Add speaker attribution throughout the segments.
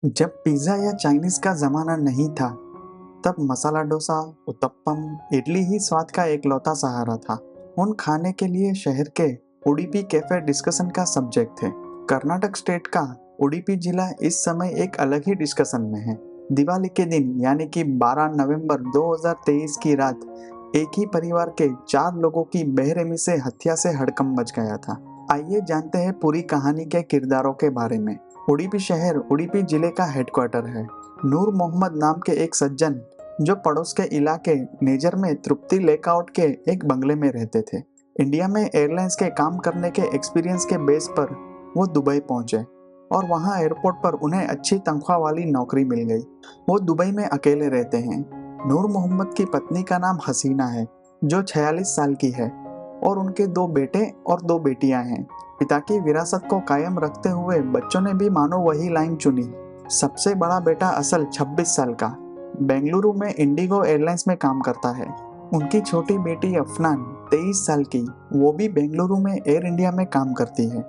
Speaker 1: जब पिज़्ज़ा या चाइनीज़ का ज़माना नहीं था, तब मसाला डोसा, उत्तपम, इडली ही स्वाद का एकलौता सहारा था। उन खाने के लिए शहर के उडुपी कैफ़े डिस्कशन का सब्जेक्ट थे। कर्नाटक स्टेट का उडुपी जिला इस समय एक अलग ही डिस्कशन में है। दिवाली के दिन यानी कि 12 नवंबर 2023 की रात एक ही परिवार के 4 लोगों की बेरहमी से हत्या से हड़कंप मच गया था। आइए जानते हैं पूरी कहानी के किरदारों के बारे में। उडुपी शहर उडुपी जिले का हेडक्वार्टर है। नूर मोहम्मद नाम के एक सज्जन जो पड़ोस के इलाके नेजर में तृप्ति लेकआउट के एक बंगले में रहते थे। इंडिया में एयरलाइंस के काम करने के एक्सपीरियंस के बेस पर वो दुबई पहुंचे और वहां एयरपोर्ट पर उन्हें अच्छी तनख्वाह वाली नौकरी मिल गई। वो दुबई में अकेले रहते हैं। नूर मोहम्मद की पत्नी का नाम हसीना है जो 46 साल की है और उनके 2 बेटे और 2 बेटियां हैं। पिता की विरासत को कायम रखते हुए बच्चों ने भी मानो वही लाइन चुनी। सबसे बड़ा बेटा असल 26 साल का बेंगलुरु में इंडिगो एयरलाइंस में काम करता है। उनकी छोटी बेटी अफनान 23 साल की, वो भी बेंगलुरु में एयर इंडिया में काम करती है।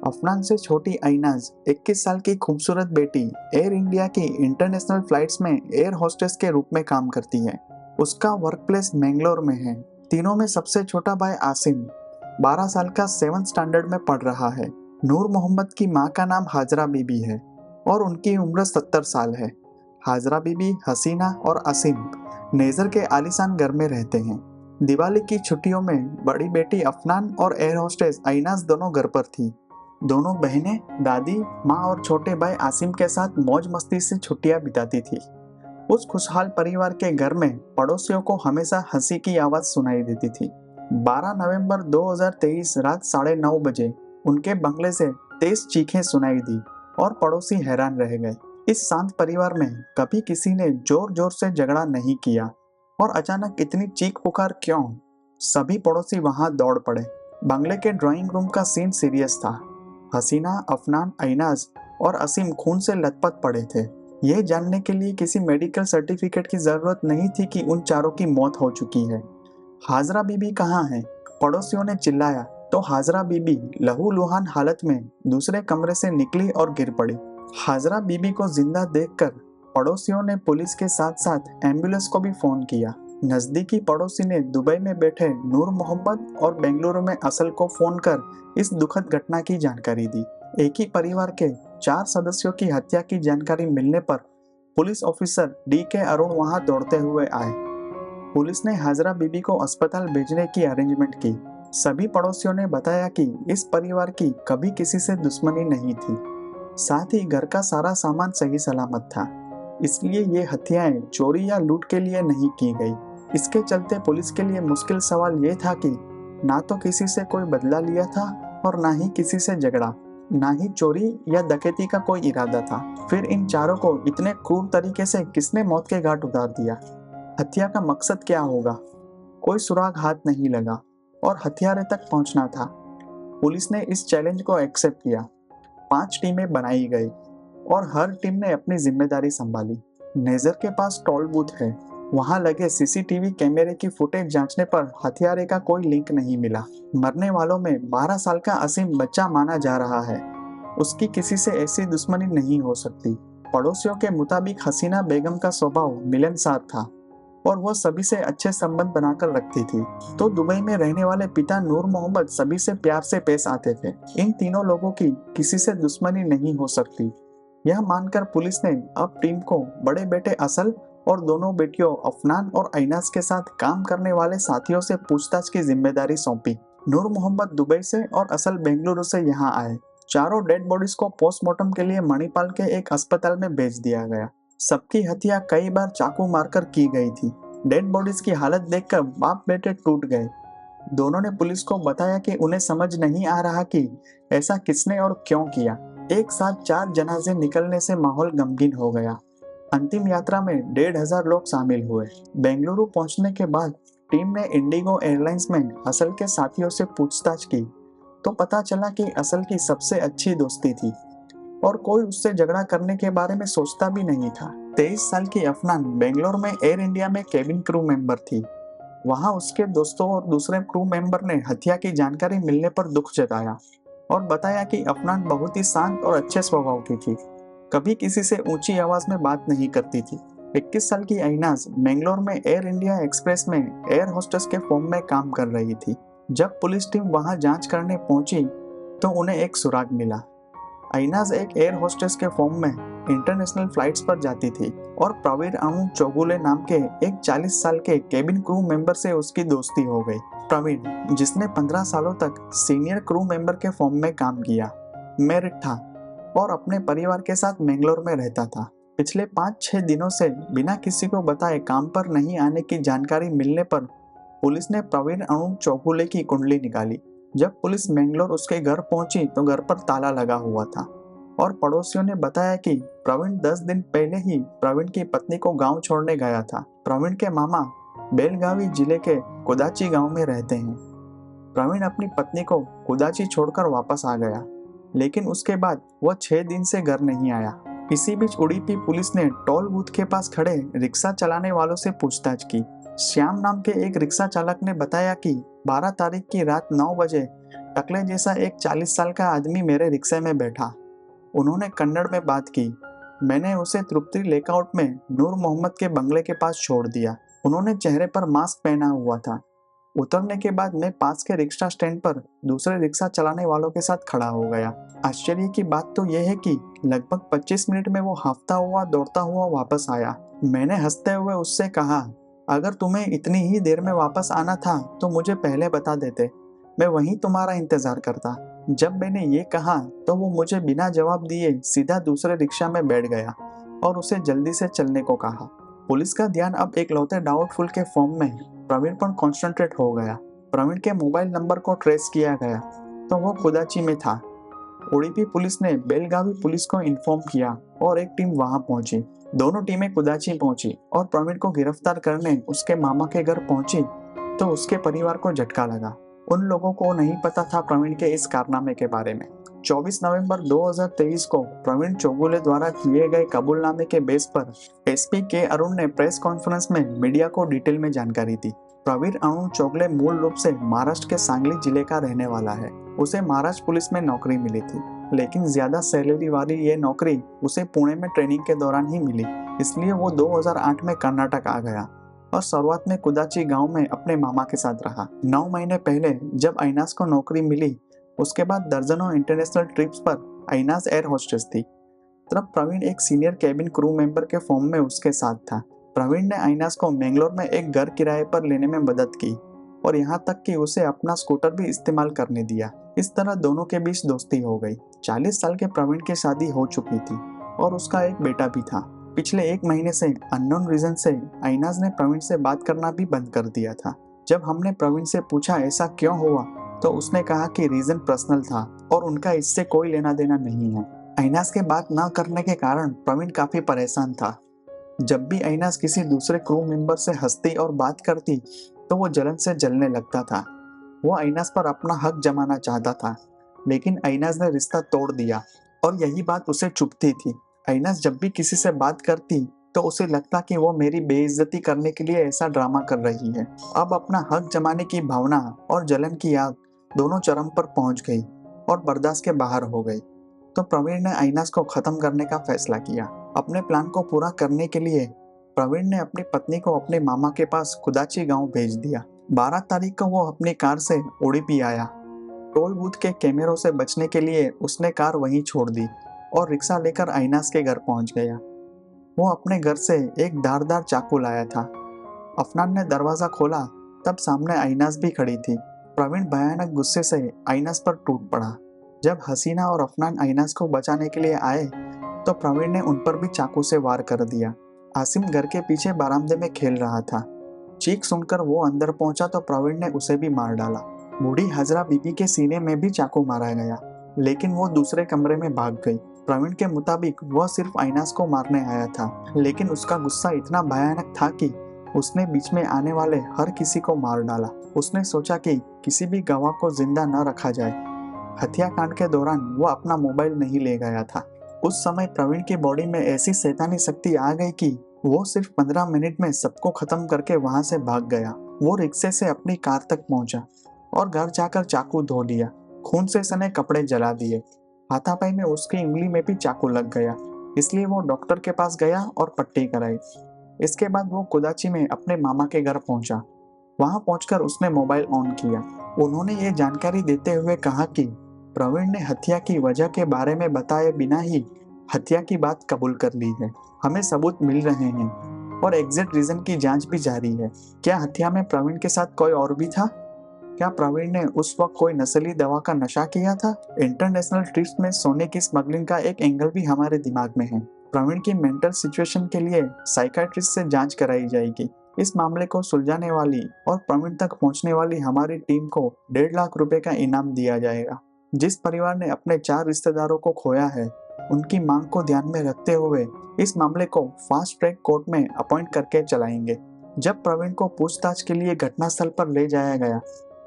Speaker 1: अफनान से छोटी अइनाज 21 साल की खूबसूरत बेटी एयर इंडिया की इंटरनेशनल फ्लाइट्स में एयर होस्टेस के रूप में काम करती है। उसका वर्क प्लेस मैंगलोर में है। तीनों में सबसे छोटा भाई आसिम 12 साल का 7th स्टैंडर्ड में पढ़ रहा है। नूर मोहम्मद की माँ का नाम हाजरा बीबी है और उनकी उम्र 70 साल है। हाजरा बीबी, हसीना और असीम नेजर के आलीशान घर में रहते हैं। दिवाली की छुट्टियों में बड़ी बेटी अफनान और एयर होस्टेस अइनाज दोनों घर पर थी। दोनों बहनें दादी, माँ और छोटे भाई आसिम के साथ मौज मस्ती से छुट्टियां बिताती थी। उस खुशहाल परिवार के घर में पड़ोसियों को हमेशा हंसी की आवाज सुनाई देती थी। 12 नवंबर 2023 रात 9:30 बजे उनके बंगले से तेज चीखें सुनाई दी और पड़ोसी हैरान रह गए। इस शांत परिवार में कभी किसी ने जोर जोर से झगड़ा नहीं किया और अचानक इतनी चीख पुकार क्यों? सभी पड़ोसी वहां दौड़ पड़े। बंगले के ड्राइंग रूम का सीन सीरियस था। हसीना, अफनान, अइनाज और असीम खून से लथपथ पड़े थे। यह जानने के लिए किसी मेडिकल सर्टिफिकेट की जरूरत नहीं थी कि उन चारों की मौत हो चुकी है। हाजरा बीबी कहाँ है? पड़ोसियों ने चिल्लाया तो हाजरा बीबी लहूलुहान हालत में दूसरे कमरे से निकली और गिर पड़ी। हाजरा बीबी को जिंदा देखकर पड़ोसियों ने पुलिस के साथ साथ एम्बुलेंस को भी फोन किया। नजदीकी पड़ोसी ने दुबई में बैठे नूर मोहम्मद और बेंगलुरु में असल को फोन कर इस दुखद घटना की जानकारी दी। एक ही परिवार के 4 सदस्यों की हत्या की जानकारी मिलने पर पुलिस ऑफिसर DK अरुण वहां दौड़ते हुए आए। पुलिस ने हाजरा बीबी को अस्पताल भेजने की अरेंजमेंट की। सभी पड़ोसियों ने बताया कि इस परिवार की कभी किसी से दुश्मनी नहीं थी। साथ ही घर का सारा सामान सही सलामत था, इसलिए ये हत्याएं चोरी या लूट के लिए नहीं की गई। इसके चलते पुलिस के लिए मुश्किल सवाल ये था कि ना तो किसी से कोई बदला लिया था और ना ही किसी से झगड़ा, ना ही चोरी या डकैती का कोई इरादा था। फिर इन चारों को इतने क्रूर तरीके से किसने मौत के घाट उतार दिया? हत्या का मकसद क्या होगा? कोई सुराग हाथ नहीं लगा और हत्यारे तक पहुंचना था। पुलिस ने इस चैलेंज को एक्सेप्ट किया। 5 टीमें बनाई गई और हर टीम ने अपनी जिम्मेदारी संभाली। नेजर के पास टोल बूथ है। वहां लगे CCTV कैमरे की फुटेज जांचने पर हत्यारे का कोई लिंक नहीं मिला। मरने वालों में 12 साल का असीम बच्चा माना जा रहा है। उसकी किसी से ऐसी दुश्मनी नहीं हो सकती। पड़ोसियों के मुताबिक हसीना बेगम का स्वभाव मिलनसार था और वह सभी से अच्छे संबंध बनाकर रखती थी। तो दुबई में रहने वाले पिता नूर मोहम्मद सभी से प्यार से पेश आते थे। इन तीनों लोगों की किसी से दुश्मनी नहीं हो सकती, यह मानकर पुलिस ने अब टीम को बड़े बेटे असल और दोनों बेटियों अफनान और अइनास के साथ काम करने वाले साथियों से पूछताछ की जिम्मेदारी सौंपी। नूर मोहम्मद दुबई से और असल बेंगलुरु से यहाँ आए। चारों डेड बॉडीज को पोस्टमार्टम के लिए मणिपाल के एक अस्पताल में भेज दिया गया। सबकी हत्या कई बार चाकू मारकर की गई थी। डेड बॉडीज की हालत देखकर बाप बेटे टूट गए। दोनों ने पुलिस को बताया कि उन्हें समझ नहीं आ रहा कि ऐसा किसने और क्यों किया। एक साथ 4 जनाजे निकलने से माहौल गमगीन हो गया। अंतिम यात्रा में 1,500 लोग शामिल हुए। बेंगलुरु पहुंचने के बाद टीम ने इंडिगो एयरलाइंस में असल के साथियों से पूछताछ की तो पता चला कि असल की सबसे अच्छी दोस्ती थी और कोई उससे झगड़ा करने के बारे में सोचता भी नहीं था। 23 साल की अफनान बेंगलोर में एयर इंडिया में केबिन क्रू मेंबर थी। वहां उसके दोस्तों और दूसरे क्रू मेंबर ने हत्या की जानकारी मिलने पर दुख जताया और बताया कि अफनान बहुत ही शांत और अच्छे स्वभाव की थी। कभी किसी से ऊंची आवाज में बात नहीं करती थी। 21 साल की अइनाज मैंगलोर में एयर इंडिया एक्सप्रेस में एयर होस्टेस के फॉर्म में काम कर रही थी। जब पुलिस टीम वहां जांच करने पहुंची तो उन्हें एक सुराग मिला। अइनाज एक एयर होस्टेस के फॉर्म में इंटरनेशनल फ्लाइट्स पर जाती थी और प्रवीर अणु चौगुले नाम के एक 40 साल के केबिन क्रू मेंबर से उसकी दोस्ती हो गई। प्रवीण, जिसने 15 सालों तक सीनियर क्रू मेंबर के फॉर्म में काम किया, मैरिड था और अपने परिवार के साथ मैंगलोर में रहता था। पिछले 5-6 दिनों से बिना किसी को बताए काम पर नहीं आने की जानकारी मिलने पर पुलिस ने प्रवीण अणु चौगुले की कुंडली निकाली। जब पुलिस मैंगलोर उसके घर पहुंची तो घर पर ताला लगा हुआ था और पड़ोसियों ने बताया कि प्रवीण 10 दिन पहले ही प्रवीण की पत्नी को गांव छोड़ने गया था। प्रवीण के मामा बेलगावी जिले के कुदाची गांव में रहते हैं। प्रवीण अपनी पत्नी को कुदाची छोड़कर वापस आ गया, लेकिन उसके बाद वह 6 दिन से घर नहीं आया। इसी बीच उडुपी पुलिस ने टोल बूथ के पास खड़े रिक्शा चलाने वालों से पूछताछ की। श्याम नाम के एक रिक्शा चालक ने बताया कि 12 तारीख की रात 9 बजे टकले जैसा एक 40 साल का आदमी मेरे रिक्शे में बैठा। उन्होंने कन्नड़ में बात की। मैंने उसे तृप्ति लेकआउट में नूर मोहम्मद के बंगले के पास छोड़ दिया। उन्होंने चेहरे पर मास्क पहना हुआ था। उतरने के बाद मैं पास के रिक्शा स्टैंड पर दूसरे रिक्शा चलाने वालों के साथ खड़ा हो गया। आश्चर्य की बात तो यह है कि लगभग 25 मिनट में वो हांफता हुआ दौड़ता हुआ वापस आया। मैंने हंसते हुए उससे कहा, अगर तुम्हें इतनी ही देर में वापस आना था तो मुझे पहले बता देते, मैं वहीं तुम्हारा इंतजार करता। जब मैंने ये कहा तो वो मुझे बिना जवाब दिए सीधा दूसरे रिक्शा में बैठ गया और उसे जल्दी से चलने को कहा। पुलिस का ध्यान अब एक लौते डाउटफुल के फॉर्म में प्रवीण पर कॉन्सेंट्रेट हो गया। प्रवीण के मोबाइल नंबर को ट्रेस किया गया तो वो कुदाची में था। उडुपी पुलिस ने बेलगावी पुलिस को इन्फॉर्म किया और एक टीम वहां पहुंची। दोनों टीमें कुदाची पहुंची और प्रवीण को गिरफ्तार करने उसके मामा के घर पहुंची तो उसके परिवार को झटका लगा। उन लोगों को नहीं पता था प्रवीण के इस कारनामे के बारे में। 24 नवंबर 2023 को प्रवीण चौगुले द्वारा किए गए कबूलनामे के बेस पर एसपी के अरुण ने प्रेस कॉन्फ्रेंस में मीडिया को डिटेल में जानकारी दी। प्रवीण अणु चौगुले मूल रूप से महाराष्ट्र के सांगली जिले का रहने वाला है। उसे महाराष्ट्र पुलिस में नौकरी मिली थी, लेकिन ज्यादा सैलरी वाली ये नौकरी उसे पुणे में ट्रेनिंग के दौरान ही मिली, इसलिए वो 2008 में कर्नाटक आ गया और शुरुआत में कुदाची गांव में अपने मामा के साथ रहा। 9 महीने पहले जब अइनाज को नौकरी मिली, उसके बाद दर्जनों इंटरनेशनल ट्रिप्स पर अइनाज एयर होस्टेस थी। तब प्रवीण एक सीनियर केबिन क्रू मेंबर के फॉर्म में उसके साथ था। प्रवीण ने अइनाज को मैंगलोर में एक घर किराए पर लेने में मदद की और यहाँ तक कि उसे अपना स्कूटर भी इस्तेमाल करने दिया। इस तरह दोनों के बीच दोस्ती हो गई। 40 साल के प्रवीण की शादी हो चुकी थी और उसका एक बेटा भी था। पिछले 1 महीने से अननोन रीजन से अइनाज ने प्रवीण से बात करना भी बंद कर दिया था। जब हमने प्रवीण से पूछा ऐसा क्यों हुआ तो उसने कहा कि रीजन पर्सनल था और उनका इससे कोई लेना देना नहीं है। अइनाज के बात न करने के कारण प्रवीण काफी परेशान था। जब भी अइनाज किसी दूसरे क्रू मेंबर से हंसती और बात करती तो वो जलन से जलने लगता था। वो अइनाज पर अपना हक जमाना चाहता था, लेकिन अइनाज ने रिश्ता तोड़ दिया और यही बात उसे चुभती थी। अइनाज जब भी किसी से बात करती तो उसे लगता कि वो मेरी बेइज्जती करने के लिए ऐसा ड्रामा कर रही है। अब अपना हक जमाने की भावना और जलन की आग दोनों चरम पर पहुंच गई और बर्दाश्त के बाहर हो गई। तो प्रवीण ने अइनाज को खत्म करने का फैसला किया। अपने प्लान को पूरा करने के लिए प्रवीण ने अपनी पत्नी को अपने मामा के पास कुदाची गांव भेज दिया। 12 तारीख को वो अपनी कार से उडुपी आया। टोल बूथ के कैमरों से बचने के लिए उसने कार वहीं छोड़ दी और रिक्शा लेकर अइनाज के घर पहुंच गया। वो अपने घर से एक धारदार चाकू लाया था। अफनान ने दरवाजा खोला तब सामने अइनाज भी खड़ी थी। प्रवीण भयानक गुस्से से अइनाज पर टूट पड़ा। जब हसीना और अफनान अइनाज को बचाने के लिए आए तो प्रवीण ने उन पर भी चाकू से वार कर दिया। आसिम घर के पीछे बरामदे में खेल रहा था। चीख सुनकर वो अंदर पहुंचा तो प्रवीण ने उसे भी मार डाला। बूढ़ी हजरा बीबी के सीने में भी चाकू मारा गया, लेकिन वो दूसरे कमरे में भाग गई। प्रवीण के मुताबिक वह सिर्फ अइनाज को मारने आया था, लेकिन उसका गुस्सा इतना भयानक था कि उसने बीच में आने वाले हर किसी को मार डाला। उसने सोचा कि किसी भी गवाह को जिंदा न रखा जाए। हत्याकांड के दौरान वो अपना मोबाइल नहीं ले गया था। उस समय प्रवीण की बॉडी में ऐसी शैतानी शक्ति आ गई कि वो सिर्फ 15 मिनट में सबको खत्म करके वहां से भाग गया। वो रिक्शे से अपनी कार तक पहुंचा और घर जाकर चाकू धो लिया। खून से सने कपड़े जला दिए। हाथापाई में उसकी उंगली में भी चाकू लग गया। इसलिए वो डॉक्टर के पास गया और पट्टी कराई। इसके बाद वो कुदाची में अपने मामा के घर पहुंचा। वहां पहुंचकर उसने मोबाइल ऑन किया। उन्होंने ये जानकारी देते हुए कहा कि प्रवीण ने हत्या की वजह के बारे में बताए बिना ही हत्या की बात कबूल कर ली है। हमें सबूत मिल रहे हैं और एग्जैक्ट रीजन की जांच भी जारी है। क्या हत्या में प्रवीण के साथ कोई और भी था? क्या प्रवीण ने उस वक्त कोई नस्ली दवा का नशा किया था? इंटरनेशनल ट्रिप्स में सोने की स्मगलिंग का एक एंगल भी हमारे दिमाग में है। प्रवीण की मेंटल सिचुएशन के लिए साइकाट्रिस्ट से जांच कराई जाएगी। इस मामले को सुलझाने वाली और प्रवीण तक पहुंचने वाली हमारी टीम को 1.5 लाख रुपए का इनाम दिया जाएगा। जिस परिवार ने अपने 4 रिश्तेदारों को खोया है, उनकी मांग को ध्यान में रखते हुए इस मामले को फास्ट ट्रैक कोर्ट में अपॉइंट करके चलाएंगे। जब प्रवीण को पूछताछ के लिए घटनास्थल पर ले जाया गया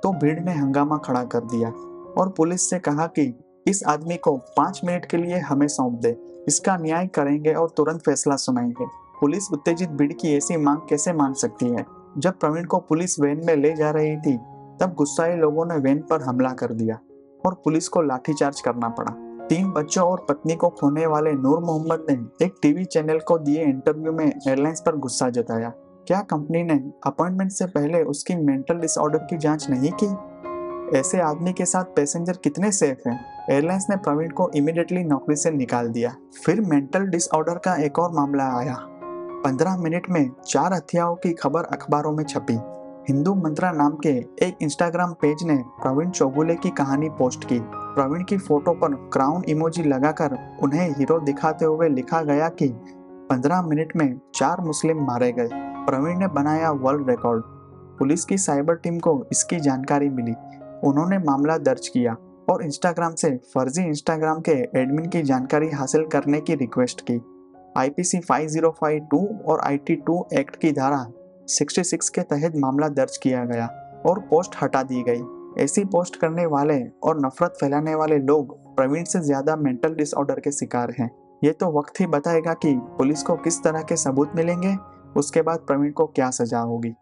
Speaker 1: तो भीड़ ने हंगामा खड़ा कर दिया और पुलिस से कहा कि इस आदमी को 5 मिनट के लिए हमें सौंप दे, इसका न्याय करेंगे और तुरंत फैसला सुनाएंगे। पुलिस उत्तेजित भीड़ की ऐसी मांग कैसे मान सकती है? जब प्रवीण को पुलिस वैन में ले जा रही थी तब गुस्साए लोगों ने वैन पर हमला कर दिया और पुलिस को लाठीचार्ज करना पड़ा। 3 बच्चों और पत्नी को खोने वाले नूर मोहम्मद ने एक टीवी चैनल को दिए इंटरव्यू में एयरलाइंस पर गुस्सा जताया। क्या कंपनी ने अपॉइंटमेंट से पहले उसकी मेंटल डिसऑर्डर की जांच नहीं की? ऐसे आदमी के साथ पैसेंजर कितने सेफ हैं? एयरलाइंस ने प्रवीण को इमीडिएटली नौकरी से निकाल दिया। फिर मेंटल डिसऑर्डर का एक और मामला आया। 15 मिनट में 4 हत्याओं की खबर अखबारों में छपी। हिंदू मंत्रा नाम के एक इंस्टाग्राम पेज ने प्रवीण चौगुले की कहानी पोस्ट की। प्रवीण की फोटो पर क्राउन इमोजी लगाकर उन्हें हीरो दिखाते हुए लिखा गया कि 15 मिनट में 4 मुस्लिम मारे गए। प्रवीण ने बनाया वर्ल्ड रिकॉर्ड। पुलिस की साइबर टीम को इसकी जानकारी मिली। उन्होंने मामला दर्ज किया और इंस्टाग्राम से फर्जी इंस्टाग्राम के एडमिन की जानकारी हासिल करने की रिक्वेस्ट की। आईपीसी 5052 और IT2 एक्ट की धारा 66 के तहत मामला दर्ज किया गया और पोस्ट हटा दी गई। ऐसी पोस्ट करने वाले और नफरत फैलाने वाले लोग प्रवीण से ज्यादा मेंटल डिसऑर्डर के शिकार हैं। ये तो वक्त ही बताएगा कि पुलिस को किस तरह के सबूत मिलेंगे, उसके बाद प्रवीण को क्या सजा होगी।